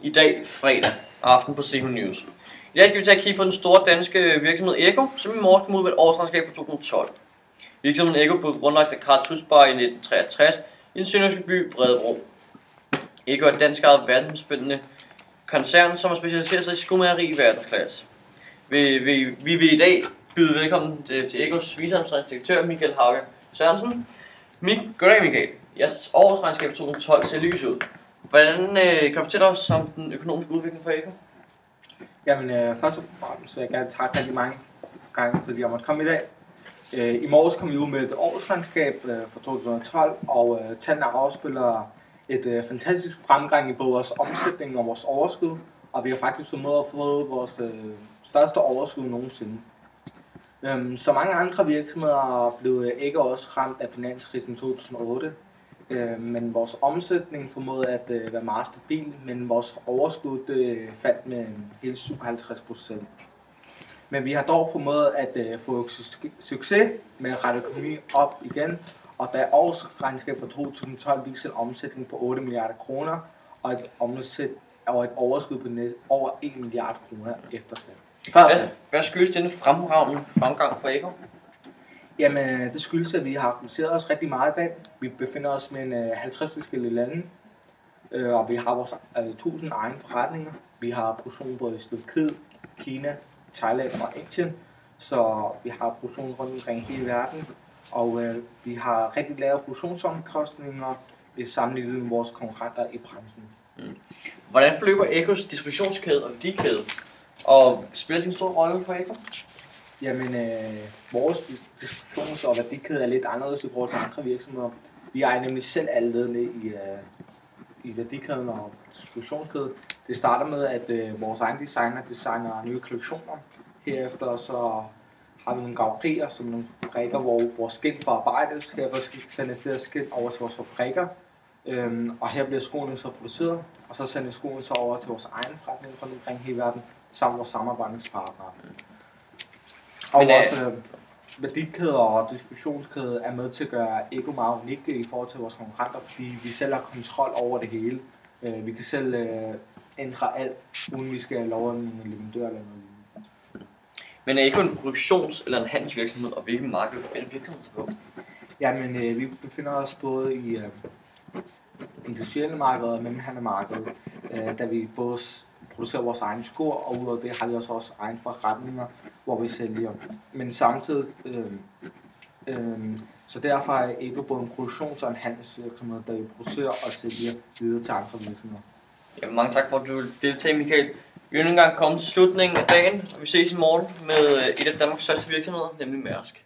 i dag fredag aften på CH News. I dag skal vi tage et kig på den store danske virksomhed Ego, som i morgen kom ud med et årsregnskab for 2012. Virksomheden Ego blev grundlagt af Carl Tusbar i 1963 i den sønderjyske by Bredebro. Ego er et dansk ejet verdensomspændende koncern, som har specialiseret sig i skomageri i verdensklasse. Vi vil i dag byde velkommen til Egos viceadministrerende direktør Michael Hauge Sørensen. Goddag Michael. Jeres årsregnskab for 2012 ser lys ud. Hvordan kan du fortælle os om den økonomiske udvikling for Ego? Jamen først og fremmest vil jeg gerne takke rigtig mange gange, fordi jeg måtte komme i dag. I morges kom vi ud med et årsregnskab for 2012, og tallene afspiller et fantastisk fremgang i både vores omsætning og vores overskud, og vi har faktisk formået at få vores største overskud nogensinde. Så mange andre virksomheder blev ikke også ramt af finanskrisen i 2008, men vores omsætning formåede at være meget stabil, men vores overskud faldt med hele 57%. Men vi har dog formået at få succes med at rette økonomi op igen, og da årsregnskab for 2012 viser en omsætning på 8 milliarder kroner og et overskud på over 1 milliard kroner efter skat. Hvad skyldes denne fremragende fremgang for Ego? Jamen, det skyldes, at vi har aktiviseret os rigtig meget i dag. Vi befinder os med 50 forskellige lande, og vi har vores 1000 egne forretninger. Vi har produktion både i Slovakiet, Kina, Thailand og Indien, så vi har produktion rundt omkring hele verden, og vi har rigtig lave produktionsomkostninger sammenlignet med vores konkurrenter i branchen. Hvordan forløber Egos distributionskæde og værdikæde, og spiller det en stor rolle for Ego? Jamen, vores distributions- og værdikæde er lidt anderledes i forhold til andre virksomheder. Vi ejer nemlig selv alle ledene i værdikæden og distributionskæden. Det starter med, at vores egen designer designer nye kollektioner. Herefter så har vi nogle graverier, som nogle fabrikker, hvor vores skind forarbejdes. Herefter skal vi sende et skind over til vores fabrikker. Og her bliver skoene så produceret, og så sender skoene så over til vores egen forretning rundt omkring hele verden, sammen med vores samarbejdspartnere. Og vores værdikæder og distributionskæde er med til at gøre Ego meget unikke i forhold til vores konkurrenter, fordi vi selv har kontrol over det hele. Vi kan selv ændre alt, uden vi skal love en leverandør eller noget. Men er Ego en produktions- eller en handelsvirksomhed, og hvilken marked er det virksomhed på? Jamen, vi befinder os både i industrielle markeder og mellemhandlermarkedet, da vi både producerer vores egne sko, og udover det har vi også vores egne forretninger, hvor vi sælger. Men samtidig, så derfor er Ego både en produktions- og en handelsvirksomhed, der vi producerer og sælger videre til andre virksomheder. Ja, mange tak for, at du vil deltage, Michael. Vi er nu engang kommet til slutningen af dagen, og vi ses i morgen med et af Danmarks største virksomheder, nemlig Mærsk.